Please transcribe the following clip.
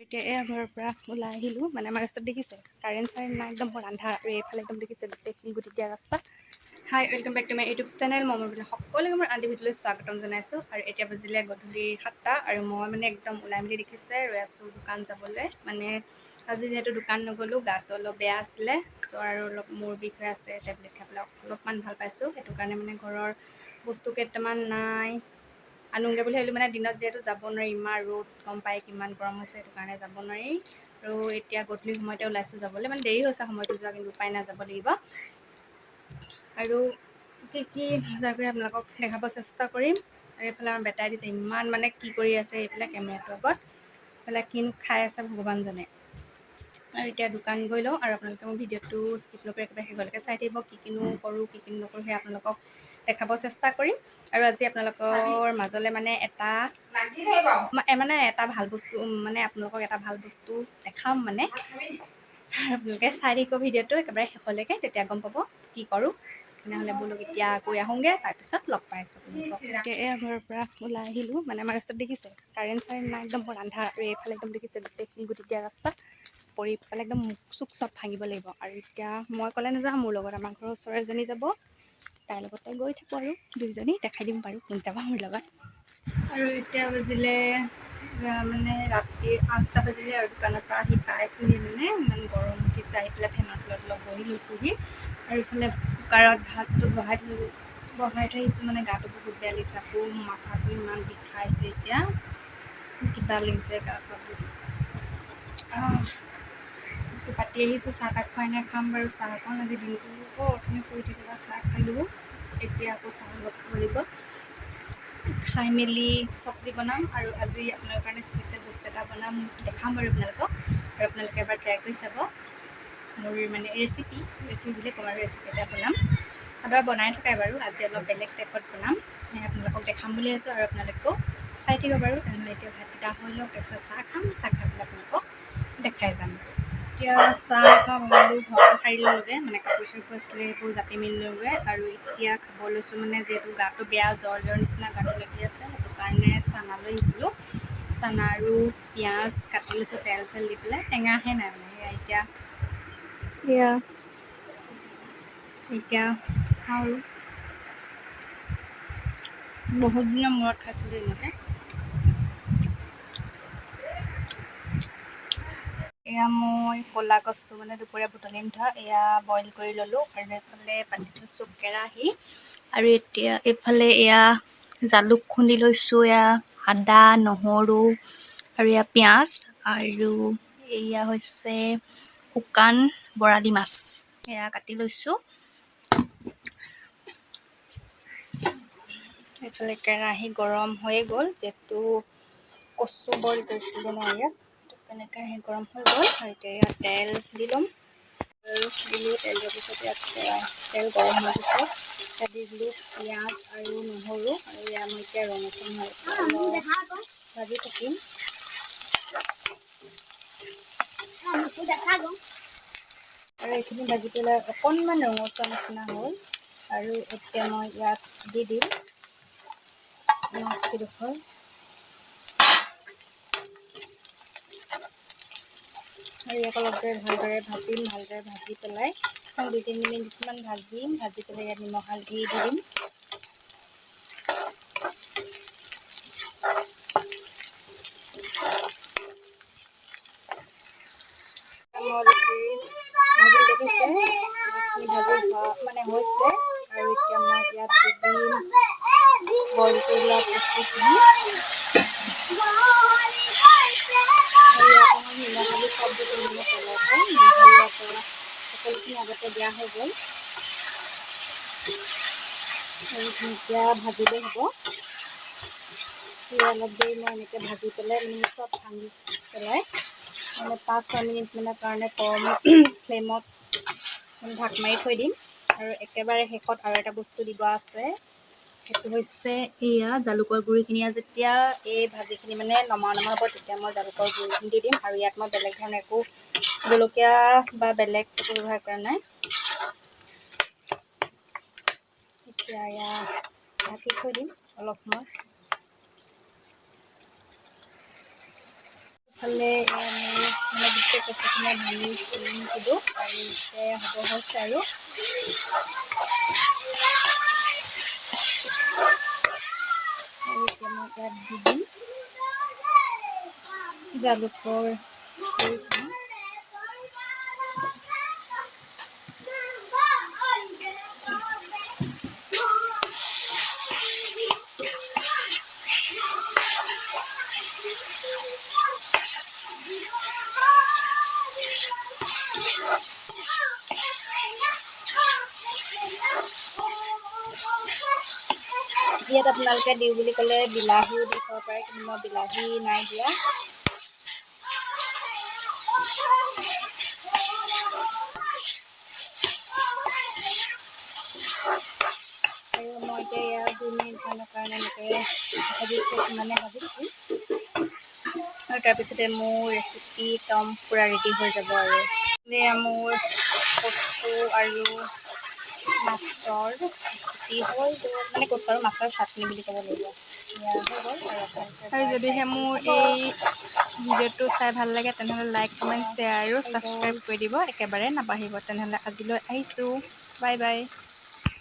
এতিয়া এয়া ঘৰৰ পৰা ওলাই আহিলোঁ মানে আমাৰ ৰাস্তাত দেখিছে কাৰেণ্ট চাৰেণ্ট নাই একদম বৰ আন্ধাৰ আৰু এইফালে একদম দেখিছে গোটেই শিলগুটি দিয়া ৰাস্তা। Hi welcome back to my YouTube channel মই বোলে সকলোকে মোৰ আন্টি ভিডিঅ'লৈ স্বাগতম জনাইছোঁ। আৰু এতিয়া বাজিলে গধূলি 7টা আৰু মই মানে একদম ওলাই মেলি দেখিছে ৰৈ আছোঁ দোকান যাবলৈ। মানে আজি যিহেতু দোকান নগ'লোঁ গাটো অলপ বেয়া আছিলে জ্বৰ আৰু অলপ মূৰ বিষ হৈ আছে, টেবলেট খাই পেলাই অলপমান ভাল পাইছোঁ। সেইটো কাৰণে মানে ঘৰৰ বস্তু কেইটামান নাই আনোগে বুলি ভাবিলোঁ। মানে দিনত যিহেতু যাব নোৱাৰি ইমান ৰ'দ গম পায় কিমান গৰম হৈছে, সেইটো কাৰণে যাব নোৱাৰি। আৰু এতিয়া গধূলি সময়তে ওলাইছোঁ যাবলৈ, মানে দেৰি হৈছে সময়টো যোৱা কিন্তু উপায় নাই যাব লাগিব। আৰু কি বজাৰ কৰি আপোনালোকক দেখাব চেষ্টা কৰিম। আৰু এইফালে আমাৰ বেটাই দিছে ইমান মানে কি কৰি আছে এইফালে কেমেৰাটোৰ আগত, এইফালে কিনো খাই আছে ভগৱান জানে। আৰু এতিয়া দোকান গৈ লওঁ আৰু আপোনালোকে মোৰ ভিডিঅ'টো স্কিপ নকৰি একেবাৰে শেষলৈকে চাই থাকিব। কি কিনো কৰোঁ কি কিনো নকৰোঁ সেই আপোনালোকক দেখাব চেষ্টা কৰিম। আৰু আজি আপোনালোকৰ মাজলৈ মানে এটা ভাল বস্তু মানে আপোনালোকক এটা ভাল বস্তু দেখাম মানে। আপোনালোকে চাই থাকিব ভিডিঅ'টো একেবাৰে শেষলৈকে, তেতিয়া গম পাব কি কৰোঁ। তেনেহ'লে বোলো এতিয়া গৈ আহোঁগৈ, তাৰপিছত লগ পাই আছোঁ। এতিয়া এয়া ঘৰৰ পৰা ওলাই আহিলোঁ মানে আমাৰ ৰাস্তাত দেখিছে কাৰেণ্ট চাৰেণ্ট নাই একদম বৰ আন্ধাৰ আৰু এইফালে একদম দেখিছে গোটেই শিলগুটি দিয়া ৰাস্তা। পৰি পেলাই একদম মুখ চুখ চব ভাঙিব লাগিব। আৰু এতিয়া মই ক'লে নাযাওঁ, মোৰ লগত আমাৰ ঘৰৰ ওচৰৰ এজনী যাব, তাইৰ লগতে গৈ থাকোঁ আৰু দুইজনী দেখাই দিম বাৰু কোন যাব মোৰ লগত। আৰু এতিয়া বাজিলে মানে ৰাতি 8টা বাজিলে আৰু দোকানৰ পৰা আহি পাইছোঁহি। মানে ইমান গৰম উঠিছে, আহি পেলাই ফেনৰ তলত অলপ বহি লৈছোঁহি। আৰু ইফালে কুকাৰত ভাতটো বহাই থৈ আহিছোঁ। মানে গাটো বহুত বেয়া লাগিছে, আকৌ মাথাটো ইমান বিষাইছে এতিয়া কিবা লাগিছে গা চাটো। পাতি আহিছোঁ, চাহ তাহ খুৱাই নাই, খাম বাৰু চাহ অকণ। আজি দিনটো অথনি শুই থাকিবা চাহ খালোঁ, এতিয়া আকৌ চাহ অলপ খাব লাগিব। খাই মেলি চব্জি বনাম আৰু আজি আপোনালোকৰ কাৰণে স্পেচিয়েল বস্তু এটা বনাম, দেখাম বাৰু আপোনালোকক। আৰু আপোনালোকে এবাৰ ট্ৰাই কৰি চাব মোৰ মানে ৰেচিপি বুলি ক'ম আৰু ৰেচিপি এটা বনাম। সদায় বনাই থকাই বাৰু, আজি অলপ বেলেগ টাইপত বনাম, আপোনালোকক দেখাম বুলি আছোঁ। আৰু আপোনালোকেও চাই থাকিব বাৰু। তেনেহ'লে এতিয়া ভাতকেইটা হৈ লওক, তাৰপিছত চাহ খাম, চাহ খাই পেলাই আপোনালোকক দেখাই যাম। এতিয়া চাহ খাম বোলো, ঘৰটো সাৰি ল'লোঁগৈ, মানে কাপোৰ চাপোৰ আছিলে সেইবোৰ জাপি মেলি ল'লোঁগৈ। আৰু এতিয়া খাব লৈছোঁ, মানে যিহেতু গাটো বেয়া জ্বৰ নিচিনা গাটো লাগি আছে, সেইটো কাৰণে চানা লৈ আহিছিলোঁ। চানা আৰু পিঁয়াজ কাটি লৈছোঁ, তেল চেল দি পেলাই, টেঙাহে নাই মানে এতিয়া খাওঁ আৰু বহুত দিনৰ মূৰত খাইছিলোঁ এনেকৈ। এয়া মই ক'লা কচু মানে দুপৰীয়া বুটলি আনি থোৱা, এয়া বইল কৰি ল'লোঁ। আৰু এইফালে পাতি থৈছোঁ কেৰাহী, আৰু এতিয়া এইফালে এয়া জালুক খুন্দি লৈছোঁ, এয়া আদা নহৰু আৰু এয়া পিঁয়াজ, আৰু এয়া হৈছে শুকান বৰালি মাছ, এয়া কাটি লৈছোঁ। এইফালে কেৰাহী গৰম হৈয়ে গ'ল, যিহেতু কচু বইল কৰিছিলোঁ ন ইয়াত, তেনেকৈ সেই গৰম হৈ গ'ল। আৰু এতিয়া ইয়াত তেল দি ল'ম, আৰু দিলোঁ তেল দিয়াৰ পিছত ইয়াত তেল গৰম হোৱাৰ পিছত ইয়াত দি দিলোঁ পিঁয়াজ আৰু নহৰু। আৰু ইয়াত মই এতিয়া ৰঙচুৱা ভাজি থাকিম। আৰু এইখিনি ভাজি পেলাই অকণমান ৰঙচুৱা নিচিনা হ'ল, আৰু এতিয়া মই ইয়াত দি দিম মাছকেইডোখৰ। আৰু ইয়াক অলপ দেৰি ভালদৰে ভাজি পেলাই 2-3 মিনিটমান ভাজি পেলাই ইয়াত নিমখ হালধি দি দিম। ভাজি দেখিছে মানে হৈছে, আৰু এতিয়া মই ইয়াত দি দিম বইল কৰি লোৱা কচুখিনি। সকলোখিনি আগতে দিয়া হৈ গ'ল, আৰু এতিয়া ভাজিলেই হ'ব। অলপ দেৰি মই এনেকৈ ভাজি পেলাই চব ভাঙি পেলাই মানে 5-6 মিনিটমানৰ কাৰণে কম ফ্লেমত ঢাক মাৰি থৈ দিম। আৰু একেবাৰে শেষত আৰু এটা বস্তু দিব আছে, সেইটো হৈছে এয়া জালুকৰ গুড়িখিনি। যেতিয়া এই ভাজিখিনি মানে নমা হ'ব, তেতিয়া মই জালুকৰ গুড়িখিনি দি দিম। আৰু ইয়াত মই বেলেগ ধৰণে একো জলকীয়া বা বেলেগ একো ব্যৱহাৰ কৰা নাই। এতিয়া ইয়াত ঢাকি থৈ দিম অলপ সময়। ইফালে মোৰ মানে গোটেই কচুখিনি ভাঙি নিছিলোঁ আৰু এতিয়া হ'ব হৈছে আৰু এতিয়া মই ইয়াত দি দিম জালুকৰ গুড়িখিনি। ইয়াত আপোনালোকে দিওঁ বুলি ক'লে বিলাহীও দি খাব পাৰে, কিন্তু মই বিলাহী নাই দিয়া। আৰু মই এতিয়া ইয়াৰ 2 মিনিটমানৰ কাৰণে এনেকৈ ভাজিছোঁ, মানে ভাজিছোঁ। আৰু তাৰপিছতে মোৰ ৰেচিপি একদম পূৰা ৰেডি হৈ যাব আৰু এয়া মোৰ কচু আৰু মাছৰ ৰেচিপি হৈ গ'ল, মানে কচু আৰু মাছৰ চাটনি বুলি ক'ব লাগিব। আৰু যদিহে মোৰ এই ভিডিঅ'টো চাই ভাল লাগে তেনেহ'লে লাইক, কমেণ্ট, শ্বেয়াৰ আৰু ছাবস্ক্ৰাইব কৰি দিব, একেবাৰে নাপাহৰিব। তেনেহ'লে আজিলৈ আহিছোঁ, বাই বাই।